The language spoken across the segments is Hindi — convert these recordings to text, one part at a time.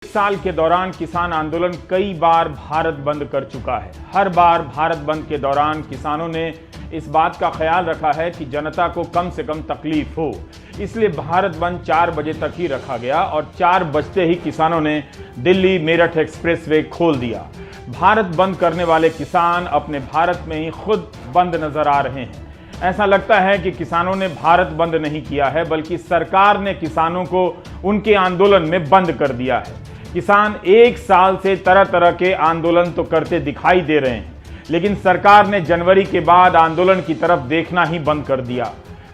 साल के दौरान किसान आंदोलन कई बार भारत बंद कर चुका है। हर बार भारत बंद के दौरान किसानों ने इस बात का ख्याल रखा है कि जनता को कम से कम तकलीफ हो, इसलिए भारत बंद 4 बजे तक ही रखा गया और 4 बजते ही किसानों ने दिल्ली मेरठ एक्सप्रेसवे खोल दिया। भारत बंद करने वाले किसान अपने भारत में ही खुद बंद नजर आ रहे हैं। ऐसा लगता है कि किसानों ने भारत बंद नहीं किया है, बल्कि सरकार ने किसानों को उनके आंदोलन में बंद कर दिया है। किसान 1 साल से तरह तरह के आंदोलन तो करते दिखाई दे रहे हैं, लेकिन सरकार ने जनवरी के बाद आंदोलन की तरफ देखना ही बंद कर दिया।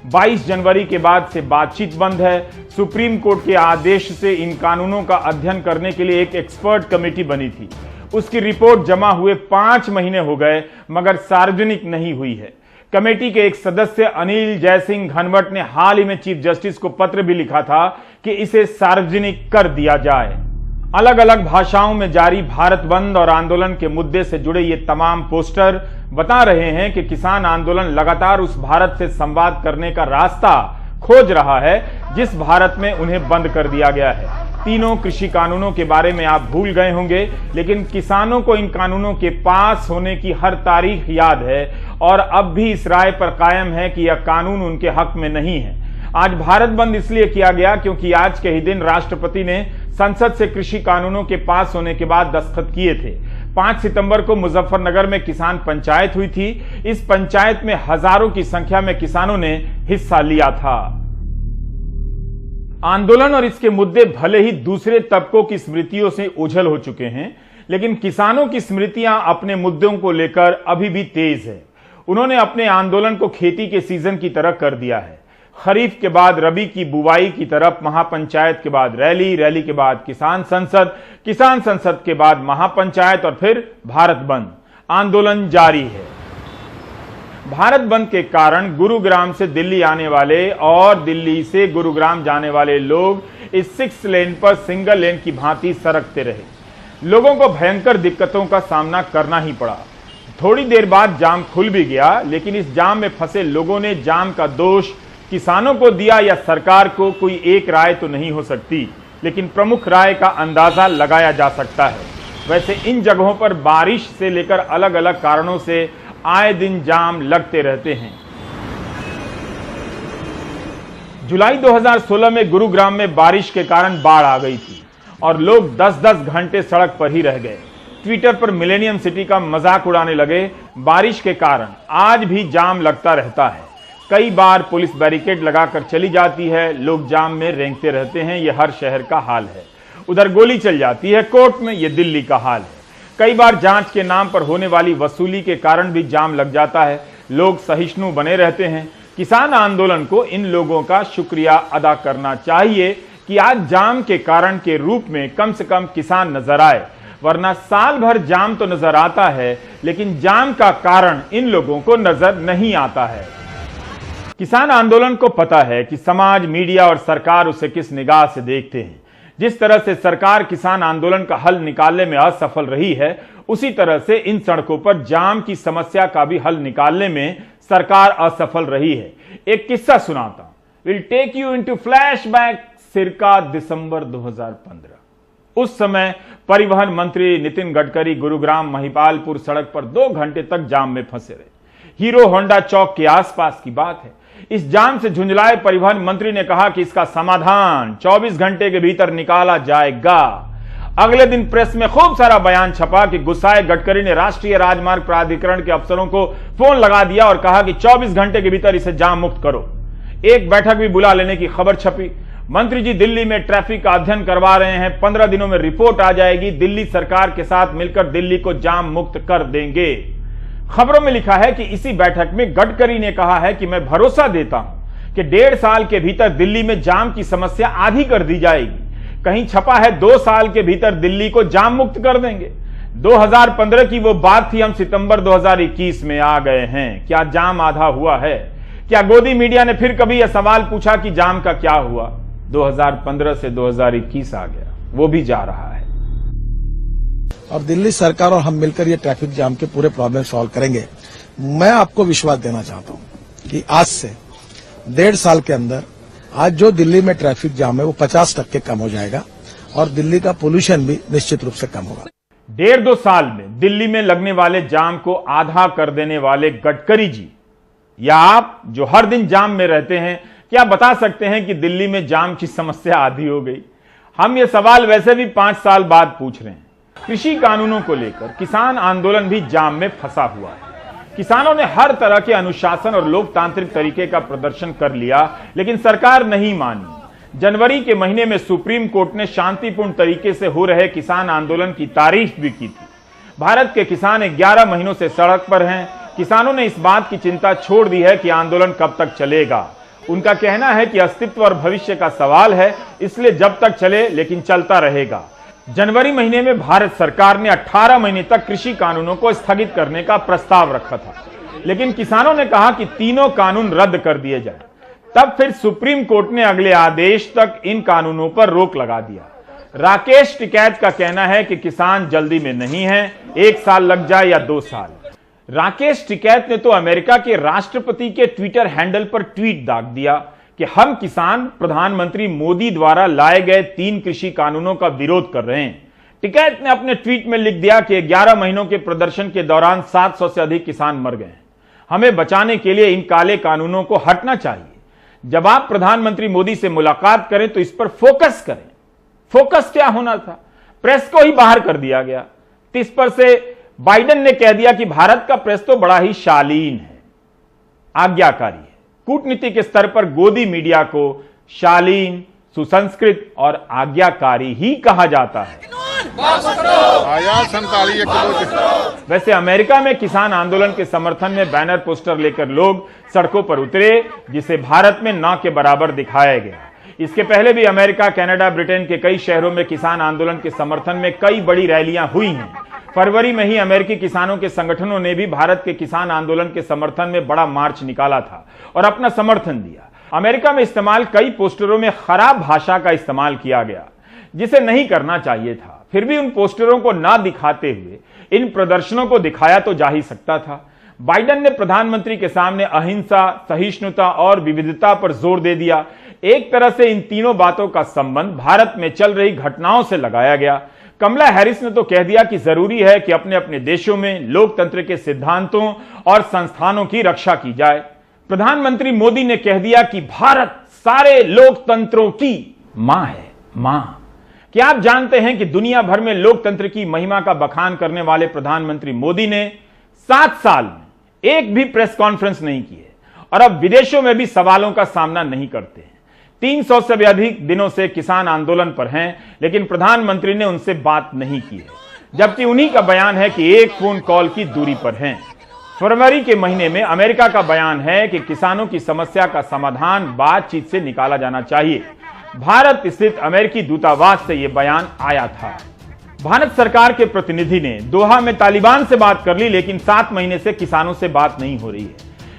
22 जनवरी के बाद से बातचीत बंद है। सुप्रीम कोर्ट के आदेश से इन कानूनों का अध्ययन करने के लिए एक एक्सपर्ट कमेटी बनी थी। उसकी रिपोर्ट जमा हुए 5 महीने हो गए, मगर सार्वजनिक नहीं हुई है। कमेटी के एक सदस्य अनिल जयसिंह घनवट ने हाल ही में चीफ जस्टिस को पत्र भी लिखा था कि इसे सार्वजनिक कर दिया जाए। अलग अलग भाषाओं में जारी भारत बंद और आंदोलन के मुद्दे से जुड़े ये तमाम पोस्टर बता रहे हैं कि किसान आंदोलन लगातार उस भारत से संवाद करने का रास्ता खोज रहा है जिस भारत में उन्हें बंद कर दिया गया है। तीनों कृषि कानूनों के बारे में आप भूल गए होंगे, लेकिन किसानों को इन कानूनों के पास होने की हर तारीख याद है और अब भी इस राय पर कायम है कि यह कानून उनके हक में नहीं है। आज भारत बंद इसलिए किया गया क्योंकि आज के ही दिन राष्ट्रपति ने संसद से कृषि कानूनों के पास होने के बाद दस्तखत किए थे। 5 सितंबर को मुजफ्फरनगर में किसान पंचायत हुई थी। इस पंचायत में हजारों की संख्या में किसानों ने हिस्सा लिया था। आंदोलन और इसके मुद्दे भले ही दूसरे तबकों की स्मृतियों से ओझल हो चुके हैं, लेकिन किसानों की स्मृतियां अपने मुद्दों को लेकर अभी भी तेज है। उन्होंने अपने आंदोलन को खेती के सीजन की तरह कर दिया है। खरीफ के बाद रबी की बुवाई की तरफ महापंचायत के बाद रैली, रैली के बाद किसान संसद के बाद महापंचायत और फिर भारत बंद। आंदोलन जारी है। भारत बंद के कारण गुरुग्राम से दिल्ली आने वाले और दिल्ली से गुरुग्राम जाने वाले लोग इस 6 लेन पर सिंगल लेन की भांति सरकते रहे। लोगों को भयंकर दिक्कतों का सामना करना ही पड़ा। थोड़ी देर बाद जाम खुल भी गया, लेकिन इस जाम में फंसे लोगों ने जाम का दोष किसानों को दिया या सरकार को, कोई एक राय तो नहीं हो सकती, लेकिन प्रमुख राय का अंदाजा लगाया जा सकता है। वैसे इन जगहों पर बारिश से लेकर अलग अलग कारणों से आए दिन जाम लगते रहते हैं। जुलाई 2016 में गुरुग्राम में बारिश के कारण बाढ़ आ गई थी और लोग 10-10 घंटे सड़क पर ही रह गए। ट्विटर पर मिलेनियम सिटी का मजाक उड़ाने लगे। बारिश के कारण आज भी जाम लगता रहता है। कई बार पुलिस बैरिकेड लगाकर चली जाती है, लोग जाम में रेंगते रहते हैं। यह हर शहर का हाल है। उधर गोली चल जाती है कोर्ट में, यह दिल्ली का हाल है। कई बार जांच के नाम पर होने वाली वसूली के कारण भी जाम लग जाता है। लोग सहिष्णु बने रहते हैं। किसान आंदोलन को इन लोगों का शुक्रिया अदा करना चाहिए कि आज जाम के कारण के रूप में कम से कम किसान नजर आए, वरना साल भर जाम तो नजर आता है, लेकिन जाम का कारण इन लोगों को नजर नहीं आता है। किसान आंदोलन को पता है कि समाज, मीडिया और सरकार उसे किस निगाह से देखते हैं। जिस तरह से सरकार किसान आंदोलन का हल निकालने में असफल रही है, उसी तरह से इन सड़कों पर जाम की समस्या का भी हल निकालने में सरकार असफल रही है। एक किस्सा सुनाता हूं। Will take you into flashback circa December 2015। उस समय परिवहन मंत्री नितिन गडकरी गुरुग्राम महिपालपुर सड़क पर 2 घंटे तक जाम में फंसे रहे। हीरो होंडा चौक के आसपास की बात है। इस जाम से झुंझलाए परिवहन मंत्री ने कहा कि इसका समाधान 24 घंटे के भीतर निकाला जाएगा। अगले दिन प्रेस में खूब सारा बयान छपा कि गुस्साए गडकरी ने राष्ट्रीय राजमार्ग प्राधिकरण के अफसरों को फोन लगा दिया और कहा कि 24 घंटे के भीतर इसे जाम मुक्त करो। एक बैठक भी बुला लेने की खबर छपी। मंत्री जी दिल्ली में ट्रैफिक का अध्ययन करवा रहे हैं, 15 दिनों में रिपोर्ट आ जाएगी, दिल्ली सरकार के साथ मिलकर दिल्ली को जाम मुक्त कर देंगे। खबरों में लिखा है कि इसी बैठक में गडकरी ने कहा है कि मैं भरोसा देता हूं कि 1.5 साल के भीतर दिल्ली में जाम की समस्या आधी कर दी जाएगी। कहीं छपा है 2 साल के भीतर दिल्ली को जाम मुक्त कर देंगे। 2015 की वो बात थी, हम सितंबर 2021 में आ गए हैं। क्या जाम आधा हुआ है? क्या गोदी मीडिया ने फिर कभी यह सवाल पूछा कि जाम का क्या हुआ? 2015 से 2021 आ गया, वो भी जा रहा है। और दिल्ली सरकार और हम मिलकर ये ट्रैफिक जाम के पूरे प्रॉब्लम सॉल्व करेंगे। मैं आपको विश्वास देना चाहता हूं कि आज से 1.5 साल के अंदर आज जो दिल्ली में ट्रैफिक जाम है वो 50% कम हो जाएगा और दिल्ली का पोल्यूशन भी निश्चित रूप से कम होगा। 1.5-2 साल में दिल्ली में लगने वाले जाम को आधा कर देने वाले गडकरी जी, या आप जो हर दिन जाम में रहते हैं, क्या बता सकते हैं कि दिल्ली में जाम की समस्या आधी हो गई? हम ये सवाल वैसे भी 5 साल बाद पूछ रहे हैं। कृषि कानूनों को लेकर किसान आंदोलन भी जाम में फंसा हुआ है। किसानों ने हर तरह के अनुशासन और लोकतांत्रिक तरीके का प्रदर्शन कर लिया, लेकिन सरकार नहीं मानी। जनवरी के महीने में सुप्रीम कोर्ट ने शांतिपूर्ण तरीके से हो रहे किसान आंदोलन की तारीफ भी की थी। भारत के किसान 11 महीनों से सड़क पर हैं। किसानों ने इस बात की चिंता छोड़ दी है कि आंदोलन कब तक चलेगा। उनका कहना है कि अस्तित्व और भविष्य का सवाल है, इसलिए जब तक चले लेकिन चलता रहेगा। जनवरी महीने में भारत सरकार ने 18 महीने तक कृषि कानूनों को स्थगित करने का प्रस्ताव रखा था, लेकिन किसानों ने कहा कि तीनों कानून रद्द कर दिए जाए। तब फिर सुप्रीम कोर्ट ने अगले आदेश तक इन कानूनों पर रोक लगा दिया। राकेश टिकैत का कहना है कि किसान जल्दी में नहीं है, 1 साल लग जाए या 2 साल। राकेश टिकैत ने तो अमेरिका के राष्ट्रपति के ट्विटर हैंडल पर ट्वीट दाग दिया कि हम किसान प्रधानमंत्री मोदी द्वारा लाए गए 3 कृषि कानूनों का विरोध कर रहे हैं। टिकैत ने अपने ट्वीट में लिख दिया कि 11 महीनों के प्रदर्शन के दौरान 700 से अधिक किसान मर गए। हमें बचाने के लिए इन काले कानूनों को हटना चाहिए। जब आप प्रधानमंत्री मोदी से मुलाकात करें तो इस पर फोकस करें। फोकस क्या होना था? प्रेस को ही बाहर कर दिया गया। इस पर से बाइडेन ने कह दिया कि भारत का प्रेस तो बड़ा ही शालीन है, आज्ञाकारी है। कूटनीतिक स्तर पर गोदी मीडिया को शालीन, सुसंस्कृत और आज्ञाकारी ही कहा जाता है। वैसे अमेरिका में किसान आंदोलन के समर्थन में बैनर पोस्टर लेकर लोग सड़कों पर उतरे, जिसे भारत में न के बराबर दिखाया गया। इसके पहले भी अमेरिका, कनाडा, ब्रिटेन के कई शहरों में किसान आंदोलन के समर्थन में कई बड़ी रैलियां हुई हैं। फरवरी में ही अमेरिकी किसानों के संगठनों ने भी भारत के किसान आंदोलन के समर्थन में बड़ा मार्च निकाला था और अपना समर्थन दिया। अमेरिका में इस्तेमाल कई पोस्टरों में खराब भाषा का इस्तेमाल किया गया, जिसे नहीं करना चाहिए था। फिर भी उन पोस्टरों को ना दिखाते हुए इन प्रदर्शनों को दिखाया तो जा ही सकता था। बाइडेन ने प्रधानमंत्री के सामने अहिंसा, सहिष्णुता और विविधता पर जोर दे दिया। एक तरह से इन तीनों बातों का संबंध भारत में चल रही घटनाओं से लगाया गया। कमला हैरिस ने तो कह दिया कि जरूरी है कि अपने अपने देशों में लोकतंत्र के सिद्धांतों और संस्थानों की रक्षा की जाए। प्रधानमंत्री मोदी ने कह दिया कि भारत सारे लोकतंत्रों की मां है, मां। क्या आप जानते हैं कि दुनिया भर में लोकतंत्र की महिमा का बखान करने वाले प्रधानमंत्री मोदी ने 7 साल में एक भी प्रेस कॉन्फ्रेंस नहीं की है और अब विदेशों में भी सवालों का सामना नहीं करते हैं। 300 से भी अधिक दिनों से किसान आंदोलन पर हैं, लेकिन प्रधानमंत्री ने उनसे बात नहीं की है, जबकि उन्हीं का बयान है कि एक फोन कॉल की दूरी पर हैं। फरवरी के महीने में अमेरिका का बयान है कि किसानों की समस्या का समाधान बातचीत से निकाला जाना चाहिए। भारत स्थित अमेरिकी दूतावास से यह बयान आया था। भारत सरकार के प्रतिनिधि ने दोहा में तालिबान से बात कर ली, लेकिन 7 महीने से किसानों से बात नहीं हो रही है।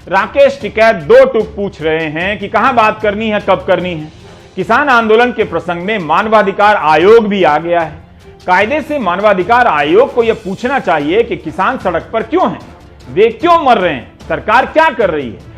राकेश टिकैत 2 टूक पूछ रहे हैं कि कहां बात करनी है, कब करनी है। किसान आंदोलन के प्रसंग में मानवाधिकार आयोग भी आ गया है। कायदे से मानवाधिकार आयोग को यह पूछना चाहिए कि किसान सड़क पर क्यों हैं, वे क्यों मर रहे हैं, सरकार क्या कर रही है।